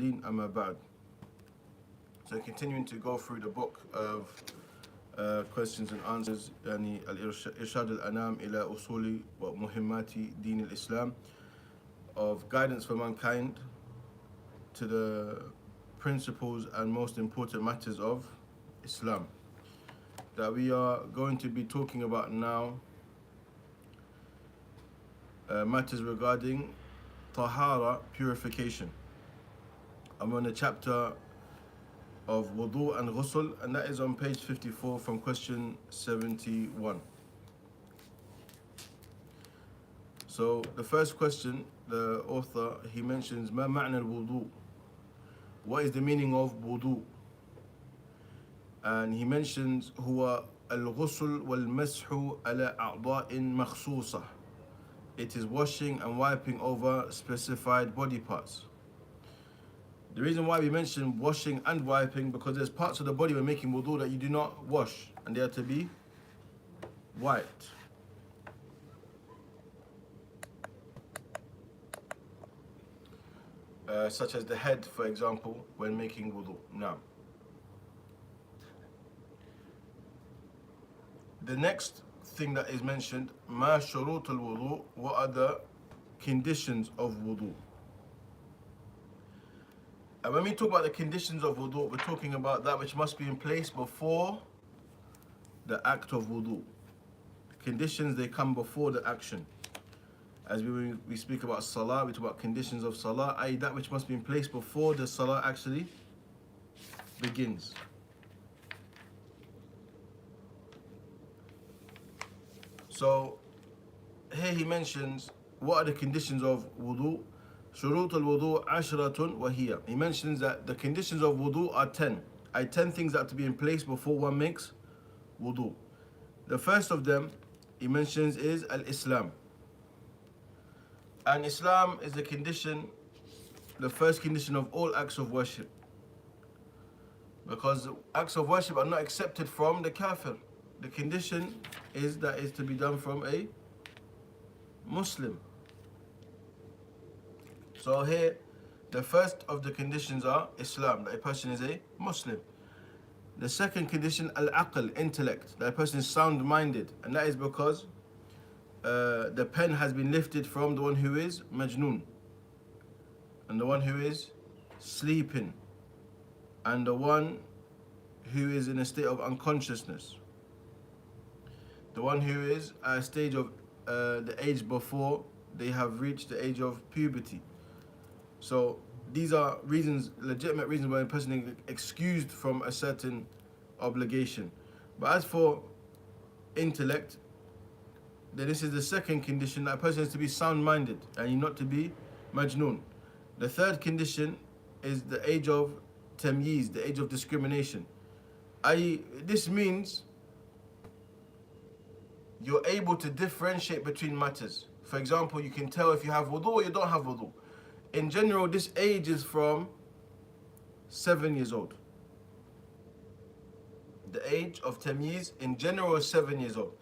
المرسلين أما بعد. So continuing to go through the book of questions and answers, يعني الإرشاد الأنام إلى أصول ومهمات دين الإسلام, of guidance for mankind to the principles and most important matters of Islam, that we are going to be talking about now. Matters regarding tahara, purification. I'm on the chapter of wudu and ghusl, and that is on page 54 from question 71. So the first question, the author, he mentions ma ma'na al-wudu, what is the meaning of wudu? And he mentions huwa al-ghusl wal-mashu ala a'da'in makhsusa, it is washing and wiping over specified body parts. The reason why we mention washing and wiping, because there's parts of the body when making wudu that you do not wash and they are to be wiped. Such as the head, for example, when making wudu. Now, the next thing that is mentioned, ma shurut al-wudu, what are the conditions of wudu? And when we talk about the conditions of wudu, we're talking about that which must be in place before the act of wudu. Conditions, they come before the action. As we speak about salah, we talk about conditions of salah, i.e. that which must be in place before the salah actually begins. So here he mentions what are the conditions of wudu. Shurut al-wudu ashratun wa hiya. He mentions that the conditions of wudu are 10. 10 things that have to be in place before one makes wudu. The first of them he mentions is al-Islam. And Islam is the condition, the first condition of all acts of worship. Because acts of worship are not accepted from the kafir. The condition is that it's to be done from a Muslim. So here, the first of the conditions are Islam, that a person is a Muslim. The second condition, al-aql, intellect, that a person is sound-minded, and that is because the pen has been lifted from the one who is majnoon, and the one who is sleeping, and the one who is in a state of unconsciousness, the one who is at a stage of the age before they have reached the age of puberty. So these are reasons, legitimate reasons why a person is excused from a certain obligation. But as for intellect, then this is the second condition, that a person is to be sound-minded and not to be majnoon. The third condition is the age of tamyiz, the age of discrimination. This means you're able to differentiate between matters. For example, you can tell if you have wudu or you don't have wudu. In general, this age is from 7 years old. The age of tamyiz in general is 7 years old.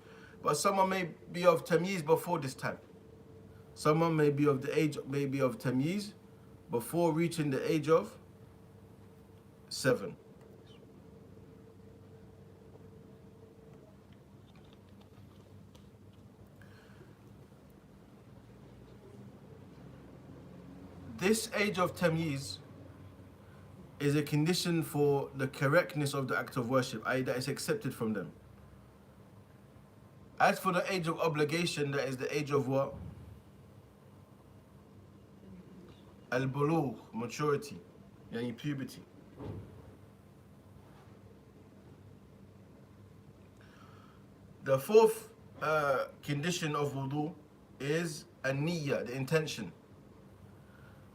But someone may be of tamyiz before this time. Someone may be of the age, maybe of tamyiz before reaching the age of 7. This age of tamyiz is a condition for the correctness of the act of worship, i.e. that is accepted from them. As for the age of obligation, that is the age of what? Al-bulugh, maturity, yani puberty. The fourth condition of wudu is an-niyya, the intention.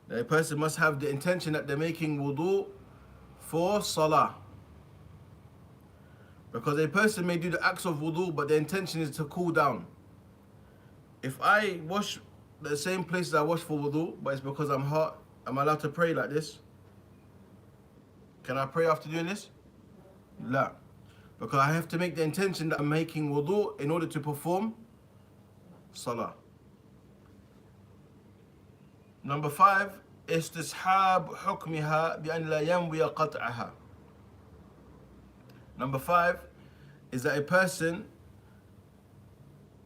A person must have the intention that they're making wudu for salah. Because a person may do the acts of wudu, but the intention is to cool down. If I wash the same places I wash for wudu, but it's because I'm hot, am I allowed to pray like this? Can I pray after doing this? La. Because I have to make the intention that I'm making wudu in order to perform salah. Number 5 استصحاب حكمها بأن لا ينوي قطعها. Number 5 is that a person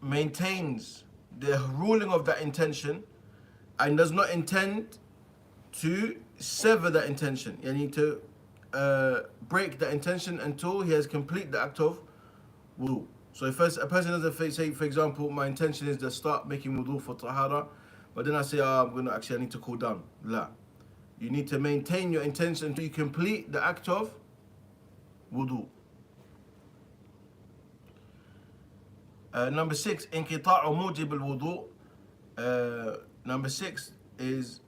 maintains the ruling of that intention and does not intend to sever that intention. You need to break the intention until he has completed the act of wudu. So if a person doesn't say, for example, my intention is to start making wudu for tahara, but then I say, I need to cool down. La. You need to maintain your intention until you complete the act of wudu. Number 6, انقطاع موجب الوضوء. Number 6 is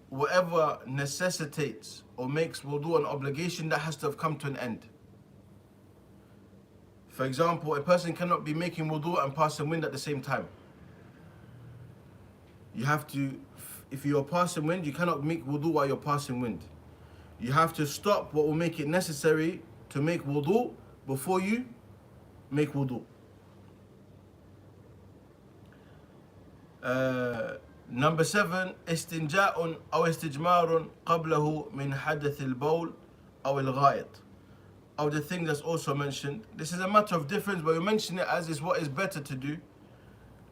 whatever necessitates or makes wudu an obligation that has to have come to an end. For example, a person cannot be making wudu and passing wind at the same time. You have to, if you're passing wind, you cannot make wudu while you're passing wind. You have to stop what will make it necessary to make wudu before you make wudu. Number 7, استنجاء أو استجمار قبله من حدث البول أو الغائط. Of the thing that's also mentioned. This is a matter of difference, but we mention it as is what is better to do.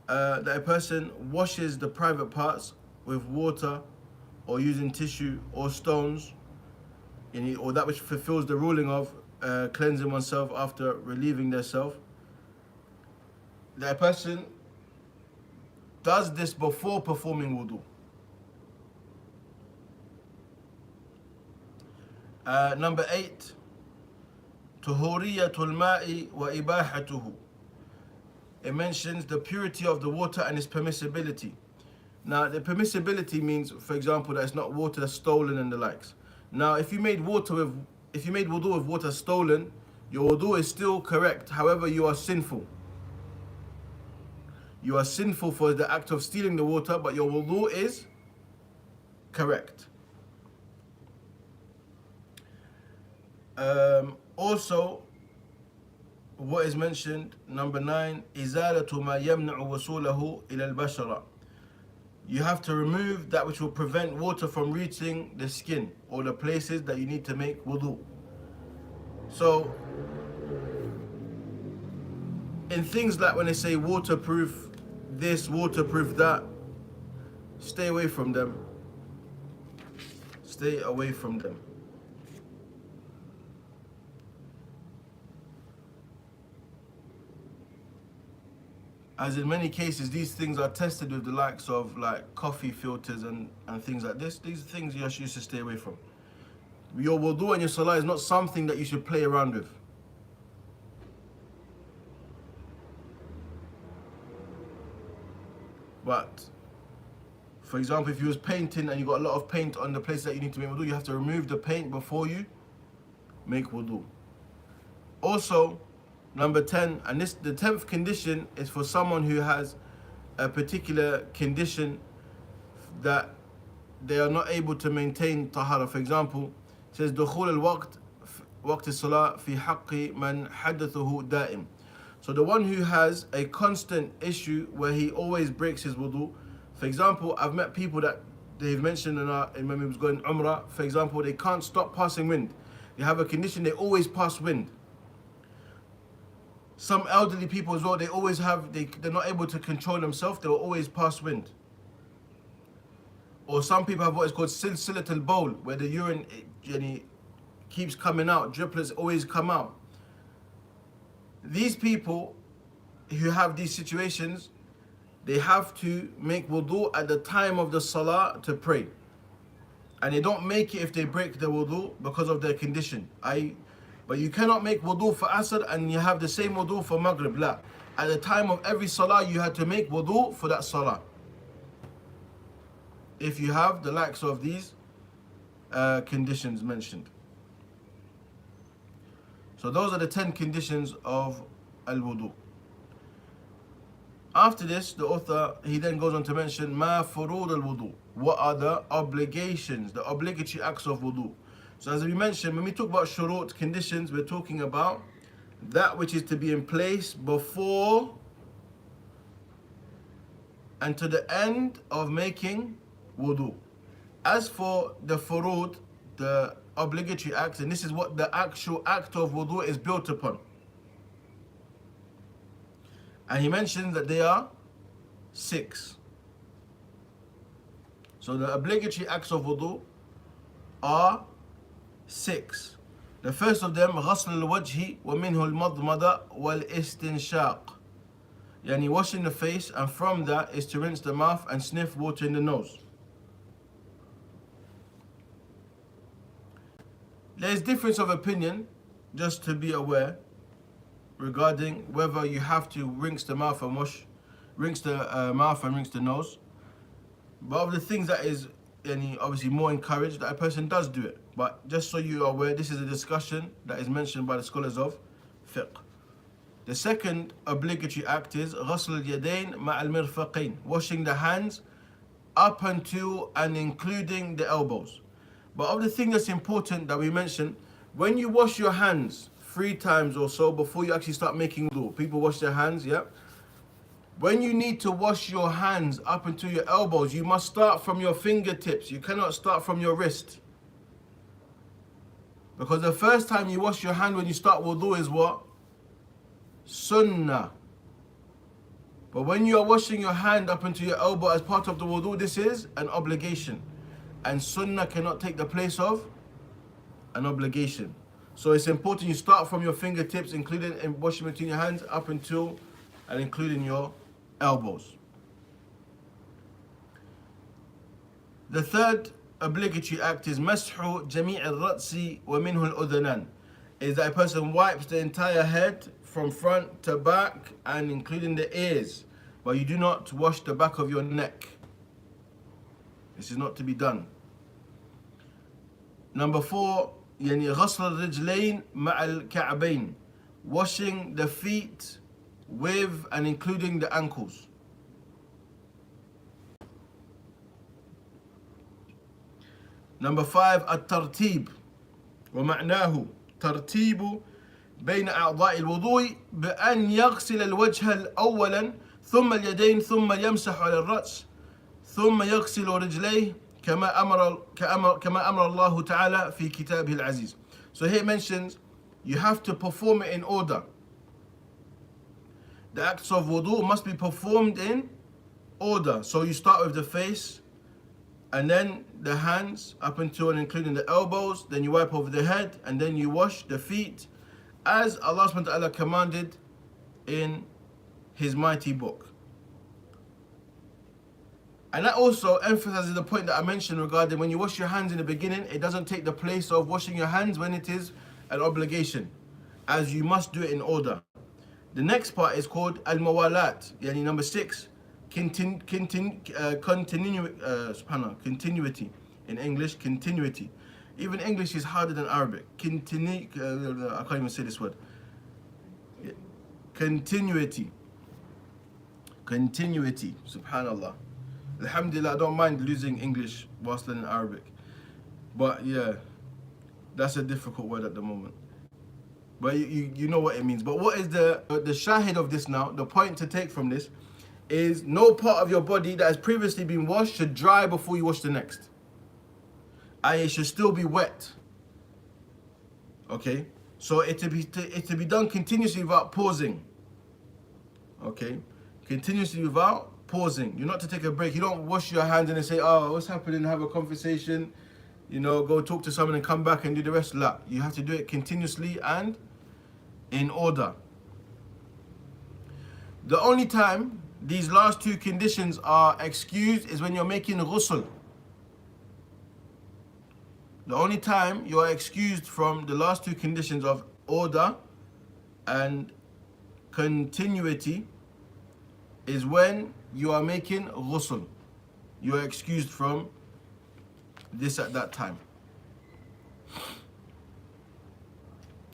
That a person washes the private parts with water or using tissue or stones, or that which fulfills the ruling of cleansing oneself after relieving theirself. That a person does this before performing wudu. Number 8, طهورية الماء وإباحته. It mentions the purity of the water and its permissibility. Now, the permissibility means, for example, that it's not water that's stolen and the likes. Now, if you made wudu with water stolen, your wudu is still correct. However, you are sinful. You are sinful for the act of stealing the water, but your wudu is correct. Also, what is mentioned, number 9, إزالة ما يمنع وصوله إلى البشرة. You have to remove that which will prevent water from reaching the skin or the places that you need to make wudu. So, in things like when they say waterproof this, waterproof that, stay away from them. Stay away from them. As in many cases, these things are tested with the likes of like coffee filters and things like this. These things you should stay away from. Your wudu and your salah is not something that you should play around with. But, for example, if you was painting and you got a lot of paint on the place that you need to make wudu, you have to remove the paint before you make wudu. Also, number 10, and the 10th condition is for someone who has a particular condition that they are not able to maintain tahara. For example, it says دخول الوقت وقت الصلاة في حق من حدثه دائم. So the one who has a constant issue where he always breaks his wudu. For example, I've met people that they've mentioned when we was going Umrah, for example, they can't stop passing wind. They have a condition, they always pass wind. Some elderly people as well, they're not able to control themselves, they will always pass wind. Or some people have what is called silsilat al-bawl, where the urine keeps coming out, driplets always come out. These people who have these situations, they have to make wudu at the time of the salah to pray. And they don't make it if they break the wudu because of their condition. But you cannot make wudu for Asr and you have the same wudu for Maghrib. La. At the time of every salah, you had to make wudu for that salah. If you have the likes of these conditions mentioned. So those are the 10 conditions of al-wudu. After this, the author, he then goes on to mention ma furud al-wudu. What are the obligations, the obligatory acts of wudu? So as we mentioned, when we talk about shurut, conditions, we're talking about that which is to be in place before and to the end of making wudu. As for the furud, the obligatory acts, and this is what the actual act of wudu is built upon. And he mentioned that they are 6. So the obligatory acts of wudu are 6. The first of them, غسل الوجه ومنه المضمضة والاستنشاق. Yani washing the face, and from that is to rinse the mouth and sniff water in the nose. There is difference of opinion, just to be aware, regarding whether you have to rinse the mouth and rinse the nose. But of the things that is obviously more encouraged, that a person does do it. But just so you are aware, this is a discussion that is mentioned by the scholars of fiqh. The second obligatory act is غسل اليدين مع المرفقين, washing the hands up until and including the elbows. But of the thing that's important that we mentioned, when you wash your hands 3 times or so before you actually start making wudu, people wash their hands, yeah? When you need to wash your hands up until your elbows, you must start from your fingertips. You cannot start from your wrist. Because the first time you wash your hand when you start wudu is what? Sunnah. But when you are washing your hand up until your elbow as part of the wudu, this is an obligation. And sunnah cannot take the place of an obligation. So it's important you start from your fingertips, including in washing between your hands, up until and including your elbows. The third obligatory act is مسح جميع الرأس ومنه الأذنان, is that a person wipes the entire head from front to back and including the ears, but you do not wash the back of your neck. This is not to be done. Number 4, يعني غسل الرجلين مع الكعبين, washing the feet with and including the ankles. Number 5, الترتيب, ومعناه ترتيب بين أعضاء الوضوء بأن يغسل الوجه أولا ثم اليدين ثم يمسح على الرأس ثم يغسل رجليه كما أمر الله تعالى في كتابه العزيز. So here it mentions you have to perform it in order. The acts of wudu must be performed in order. So you start with the face, and then the hands up until and including the elbows, then you wipe over the head, and then you wash the feet as Allah subhanahu wa ta'ala commanded in His mighty book. And that also emphasizes the point that I mentioned regarding when you wash your hands in the beginning, it doesn't take the place of washing your hands when it is an obligation, as you must do it in order. The next part is called Al-Mawalat, yani number 6, continuity. In English, continuity. Even English is harder than Arabic. I can't even say this word. Continuity. Subhanallah. Alhamdulillah, I don't mind losing English whilst learning Arabic. But yeah, that's a difficult word at the moment. But you know what it means. But what is the shahid of this now? The point to take from this is no part of your body that has previously been washed should dry before you wash the next. And it should still be wet. Okay? So it to be done continuously without pausing. Okay? Continuously without pausing. You're not to take a break. You don't wash your hands and then say, oh, what's happening? Have a conversation. Go talk to someone and come back and do the rest. La. You have to do it continuously and in order. The only time these last 2 conditions are excused is when you're making ghusl. The only time you are excused from the last 2 conditions of order and continuity is when you are making ghusl. You are excused from this at that time.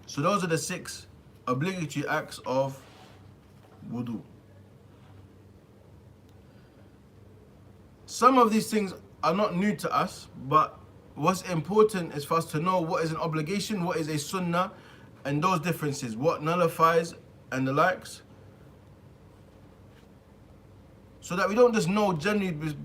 So those are the 6 obligatory acts of wudu. Some of these things are not new to us, but what's important is for us to know what is an obligation, what is a sunnah, and those differences, what nullifies and the likes, so that we don't just know generally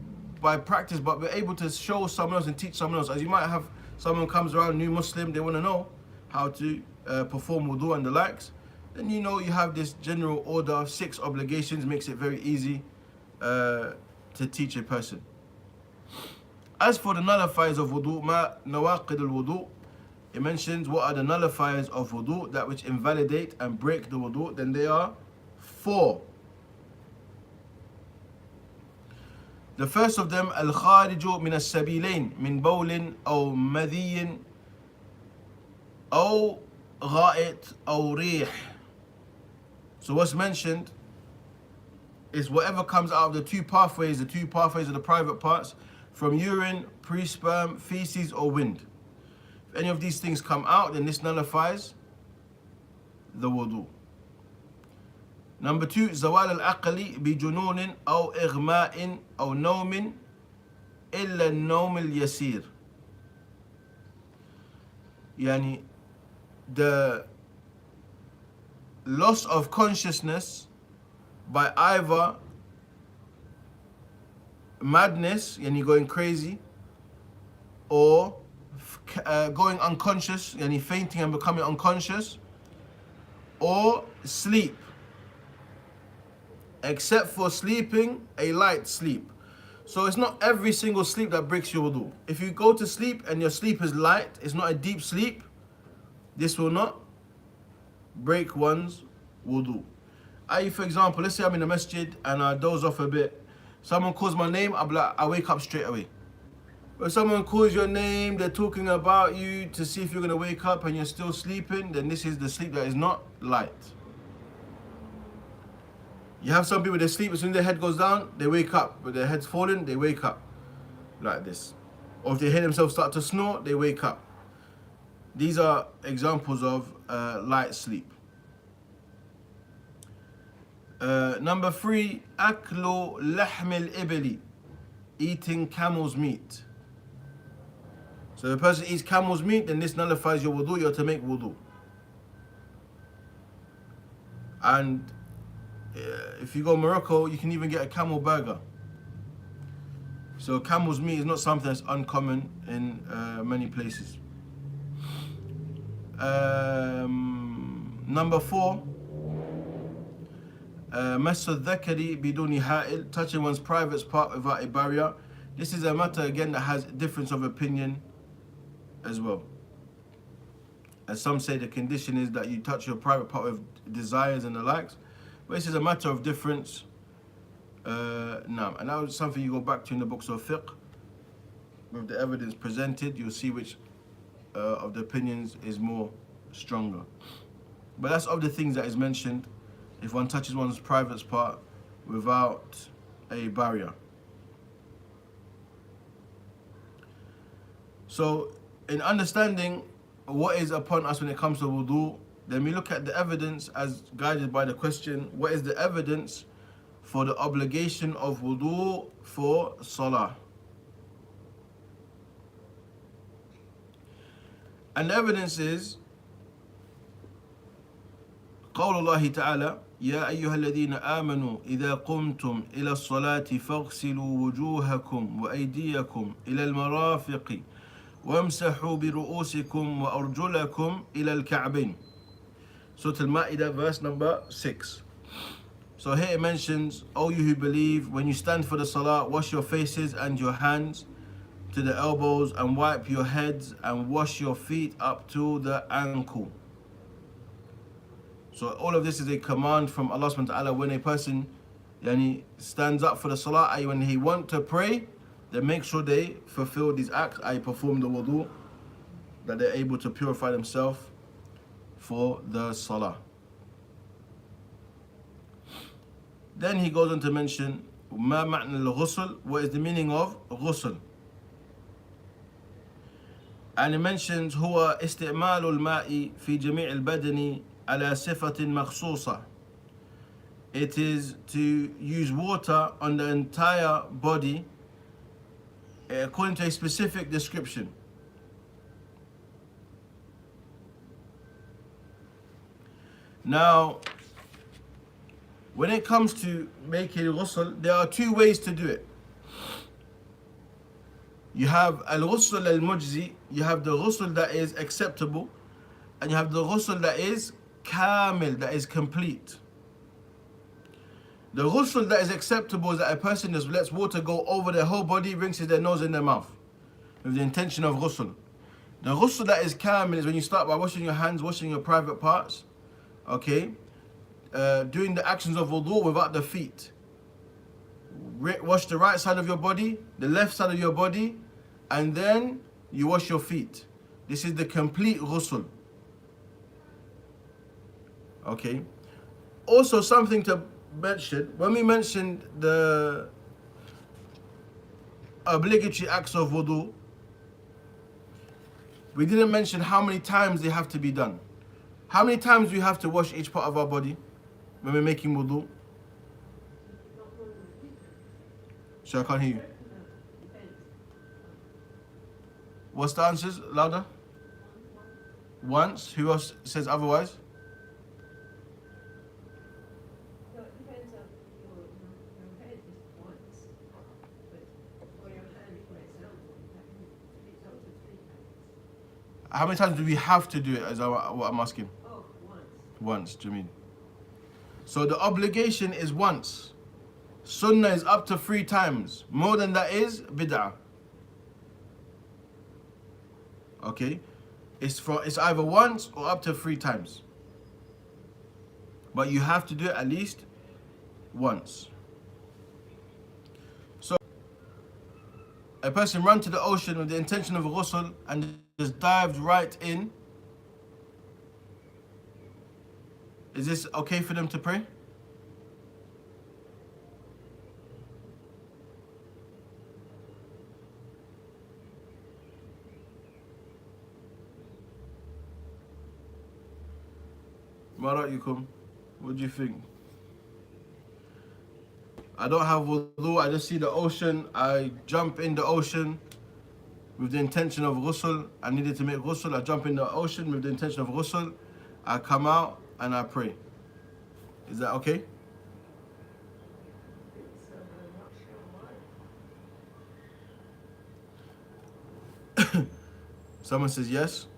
by practice, but we're able to show someone else and teach someone else. As you might have someone comes around, new Muslim, they want to know how to perform wudu and the likes. Then you know you have this general order of 6 obligations, makes it very easy to teach a person. As for the nullifiers of wudu, ma nawaqid al-wudu, it mentions what are the nullifiers of wudu, that which invalidate and break the wudu. Then they are 4. The first of them, al-khariju min as-sabilain min bawlin aw madhiyin aw gha'it aw rih. So what's mentioned is whatever comes out of the two pathways of the private parts, from urine, pre-sperm, feces or wind. If any of these things come out, then this nullifies the wudu. Number 2, zawal al-aqli bi jununin aw ighma'in aw nawmin illa an-nawm al-yasir. Yani the loss of consciousness by either madness, yani going crazy, or going unconscious, yani fainting and becoming unconscious, or sleep, except for sleeping a light sleep. So it's not every single sleep that breaks your wudu. If you go to sleep and your sleep is light, it's not a deep sleep, this will not break one's wudu. For example, let's say I'm in a masjid and I doze off a bit. Someone calls my name, I wake up straight away. But if someone calls your name, they're talking about you to see if you're going to wake up and you're still sleeping, then this is the sleep that is not light. You have some people, they sleep, as soon as their head goes down, they wake up. With their heads falling, they wake up like this. Or if they hear themselves start to snore, they wake up. These are examples of light sleep. Number 3, aklu lahm al-ibli, eating camel's meat. So if a person eats camel's meat, then this nullifies your wudu, you're to make wudu. And if you go to Morocco, you can even get a camel burger. So camel's meat is not something that's uncommon in many places. Number 4, Masu dhakari biduni ha'il, touching one's private part without a barrier. This is a matter again that has difference of opinion as well. As some say the condition is that you touch your private part with desires and the likes. But this is a matter of difference. Now, and that was something you go back to in the books of fiqh. With the evidence presented, you'll see which of the opinions is more stronger. But that's of the things that is mentioned. If one touches one's private part without a barrier. So, in understanding what is upon us when it comes to wudu, then we look at the evidence as guided by the question, what is the evidence for the obligation of wudu for salah? And the evidence is قول الله تعالى يا أيها الذين آمنوا إذا قمتم إلى الصلاة فاغسلوا وجوهكم وأيديكم إلى المرافق وامسحوا برؤوسكم وأرجلكم إلى الكعبين. Surah Al-Ma'idah, verse number 6. So here it mentions, O you who believe, when you stand for the salah, wash your faces and your hands to the elbows, and wipe your heads and wash your feet up to the ankle. So all of this is a command from Allah subhanahu wa ta'ala. When a person stands up for the salah, i.e. when he wants to pray, then make sure they fulfill these acts, i.e. perform the wudu, that they're able to purify themselves for the salah. Then he goes on to mention ما معنى الغسل, what is the meaning of ghusl. And he mentions هو استعمال الماء في جميع البدن على صفة مخصوصة. It is to use water on the entire body according to a specific description. Now, when it comes to making ghusl, there are 2 ways to do it. You have al-ghusl al-mujzi, you have the ghusl that is acceptable, and you have the ghusl that is kamil, that is complete. The ghusl that is acceptable is that a person just lets water go over their whole body, rinses their nose and their mouth with the intention of ghusl. The ghusl that is kamil is when you start by washing your hands, washing your private parts, okay? Doing the actions of wudu without the feet. Wash the right side of your body, the left side of your body, and then you wash your feet. This is the complete ghusl. Okay? Also, something to mention, when we mentioned the obligatory acts of wudu, we didn't mention how many times they have to be done. How many times do we have to wash each part of our body when we're making wudu? So I can't hear you. What's the answers? Louder? Once. Who else says otherwise? No, it depends on your head is once, but for your hand, for example, it's also 3 times. How many times do we have to do it, is what I'm asking? Oh, once. Once, do you mean? So the obligation is once. Sunnah is up to 3 times. More than that is bid'ah. Okay? It's either once or up to 3 times. But you have to do it at least once. So a person ran to the ocean with the intention of a ghusl and just dived right in. Is this okay for them to pray? Ma ra'yukum? What do you think? I don't have wudu, I just see the ocean, I jump in the ocean with the intention of ghusl. I needed to make ghusl, I jump in the ocean with the intention of ghusl. I come out and I pray. Is that okay? So I'm not sure why. Someone says yes.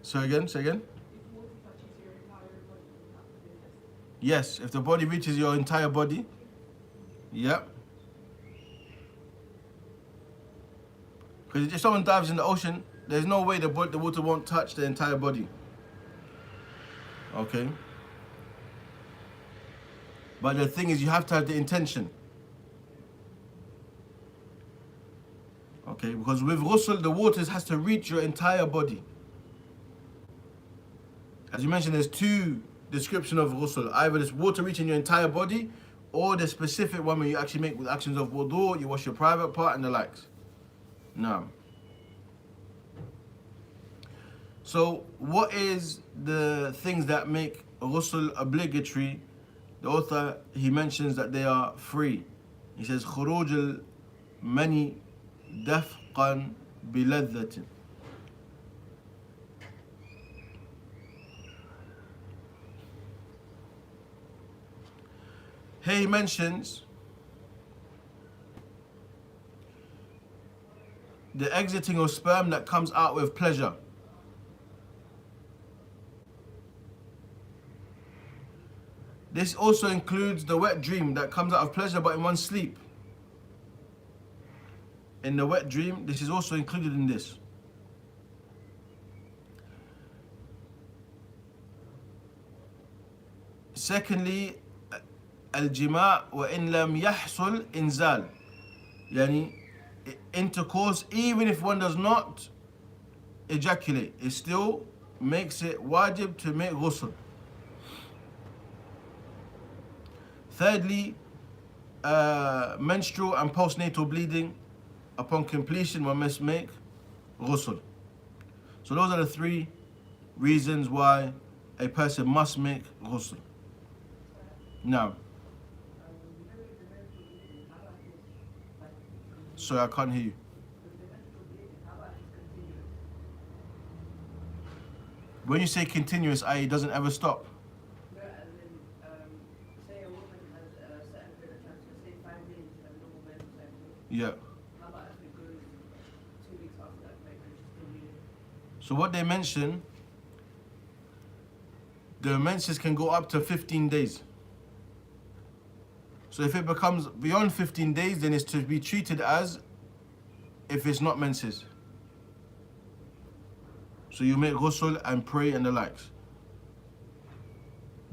Say again. Yes, if the body reaches your entire body. Yep. Because if someone dives in the ocean, there's no way the water won't touch the entire body. Okay. But the thing is, you have to have the intention. Okay, because with ghusl, the water has to reach your entire body. As you mentioned, there's 2 descriptions of ghusl. Either this water reaching your entire body, or the specific one where you actually make with actions of wudu, you wash your private part and the likes. No. So, what is the things that make ghusl obligatory? The author, he mentions that they are 3. He says, خروج المني دفقا بلذة. Here he mentions the exiting of sperm that comes out with pleasure. This also includes the wet dream that comes out of pleasure but in one's sleep. In the wet dream, this is also included in this. Secondly, الجماع وإن لم يحصل إنزال, يعني intercourse, even if one does not ejaculate, it still makes it wajib to make ghusl. Thirdly, menstrual and postnatal bleeding, upon completion one must make ghusl. So those are the 3 reasons why a person must make ghusl. Now, sorry, I can't hear you. When you say continuous, i.e. it doesn't ever stop. Say a woman has a certain period of time, so say 5 minutes, and Yeah. How about if it goes 2 weeks after that point and she's still bleeding? So what they mention, the menses can go up to 15 days. So if it becomes beyond 15 days, then it's to be treated as if it's not menses. So you make ghusl and pray and the likes.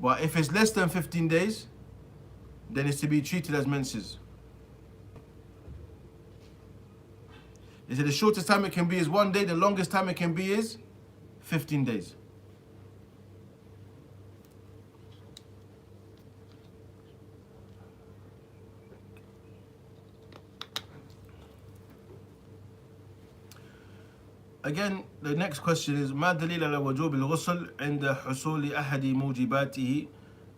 But if it's less than 15 days, then it's to be treated as menses. They say the shortest time it can be is 1 day, the longest time it can be is 15 days. Again, the next question is ما دليل على وجوب الغسل عند حصول أحد موجباته.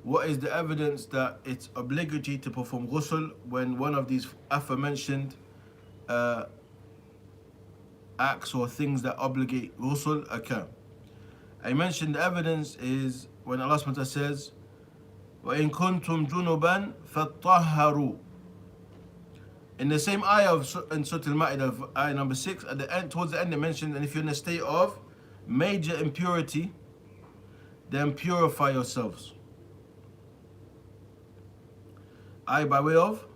What is the evidence that it's obligatory to perform ghusl when one of these aforementioned acts or things that obligate ghusl occur? I mentioned the evidence is when Allah subhanahu wa ta'ala says وَإِن كُنْتُمْ جُنُبًا فَطَّهَّرُوا. In the same ayah in Surah Al-Ma'idah, ayah number 6, at the end, towards the end, they mentioned, and if you're in a state of major impurity, then purify yourselves. By way of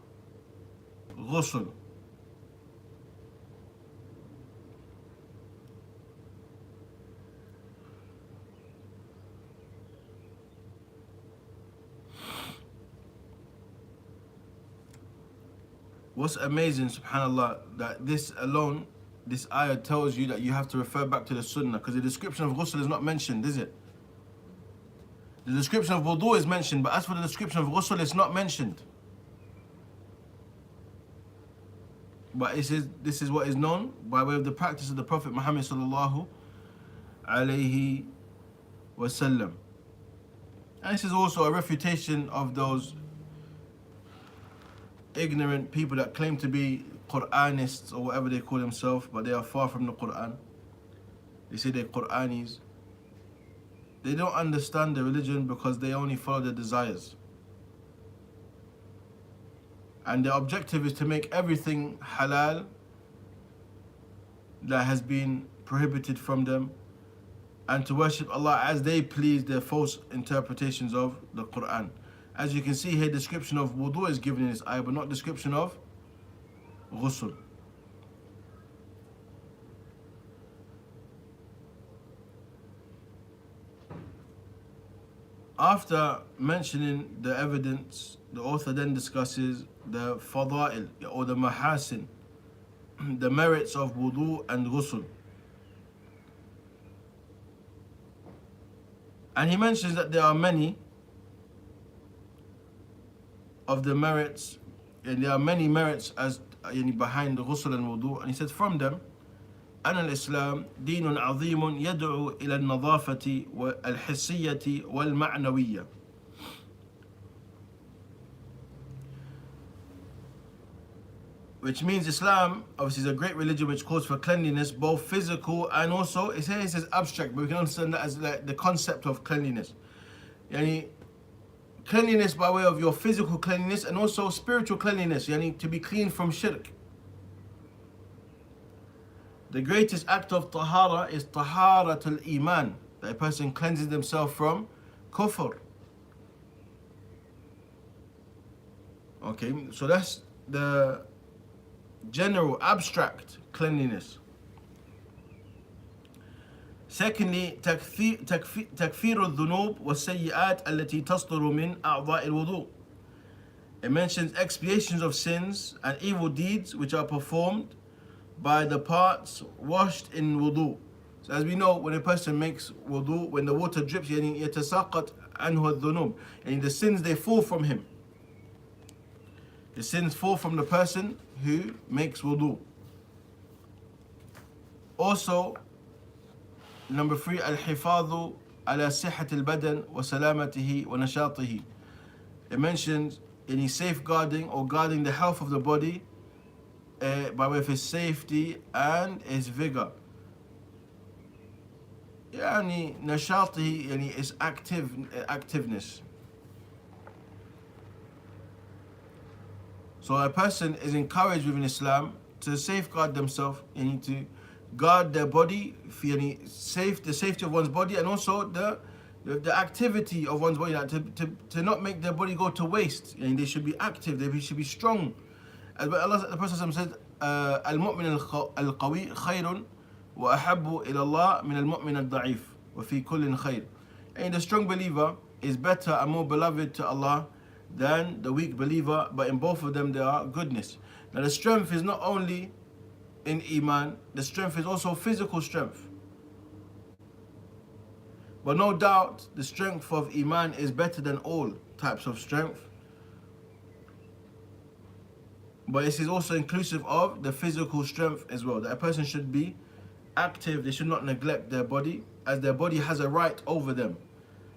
ghusl. What's amazing, subhanAllah, that this alone, this ayah tells you that you have to refer back to the sunnah, because the description of ghusl is not mentioned, is it? The description of wudu is mentioned, but as for the description of ghusl, it's not mentioned. But this is what is known by way of the practice of the Prophet Muhammad sallallahu alayhi wasallam. And this is also a refutation of those ignorant people that claim to be Qur'anists or whatever they call themselves, but they are far from the Qur'an. They say they're Qur'anis. They don't understand the religion because they only follow their desires. And their objective is to make everything halal that has been prohibited from them, and to worship Allah as they please, their false interpretations of the Qur'an. As you can see here, description of wudu is given in this ayah, but not description of ghusl. After mentioning the evidence, the author then discusses the fada'il or the mahasin, the merits of wudu and ghusl. And he mentions that there are many of the merits, and there are many merits as behind the ghusl and wudu. And he said from them, أن الإسلام دين عظيم يدعو إلى النظافة والحسية والمعنوية. Which means Islam obviously is a great religion which calls for cleanliness, both physical and also, it says abstract, but we can understand that as like the concept of cleanliness. Yani, cleanliness by way of your physical cleanliness and also spiritual cleanliness, yani to be clean from shirk. The greatest act of tahara is taharatul iman, that a person cleanses themselves from kufr. Okay, so that's the general abstract cleanliness. Secondly, تكفير الذنوب والسيئات التي تصدر من أعضاء الوضوء. It mentions expiations of sins and evil deeds which are performed by the parts washed in wudu. So as we know, when a person makes wudu, when the water drips, يتساقط عنه الذنوب, and the sins, they fall from him. The sins fall from the person who makes wudu. Also, number 3, الحفاظ على صحة البدن وسلامته ونشاطه. It mentions any safeguarding or guarding the health of the body by way of his safety and his vigor. يعني نشاطه يعني is activeness. So a person is encouraged within Islam to safeguard themselves and to guard their body, the safety of one's body, and also the activity of one's body, like to not make their body go to waste. And they should be active, they should be strong. As Allah, the Prophet said, "Al-mu'min al-qawi khayrun wa ahabbu ila Allah min al-mu'min al-da'if wa fi kullin khayr." And the strong believer is better and more beloved to Allah than the weak believer, but in both of them there are goodness. Now the strength is not only in Iman, the strength is also physical strength. But no doubt the strength of Iman is better than all types of strength. But this is also inclusive of the physical strength as well. That a person should be active, they should not neglect their body, as their body has a right over them.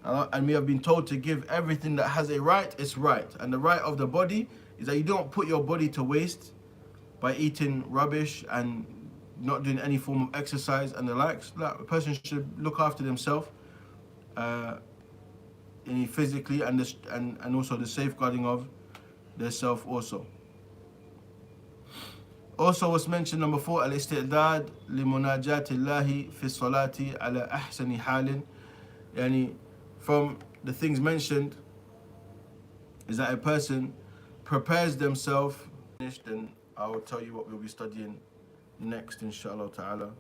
And we have been told to give everything that has a right its right. And the right of the body is that you don't put your body to waste by eating rubbish and not doing any form of exercise and the likes. Like, a person should look after themselves physically and also the safeguarding of their self also. Also what's mentioned number 4, al-istidad li munajati Allahi fi salati ala ahsani halin. Yani, from the things mentioned is that a person prepares themselves. Then I will tell you what we'll be studying next, inshallah ta'ala.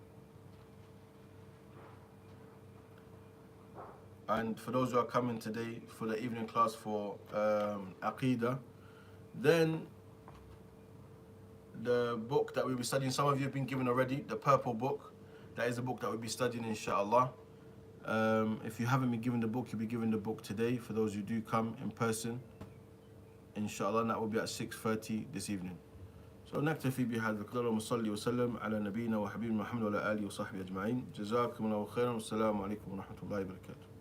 And for those who are coming today for the evening class for Aqidah, then the book that we'll be studying, some of you have been given already, the purple book. That is the book that we'll be studying, inshallah. If you haven't been given the book, you'll be given the book today for those who do come in person, inshallah, and that will be at 6:30 this evening. So نكتفي بهذا القدر وصلي وسلم على نبينا وحبيبنا محمد وعلى آله وصحبه أجمعين. جزاكم الله خيرا والسلام عليكم ورحمة الله وبركاته.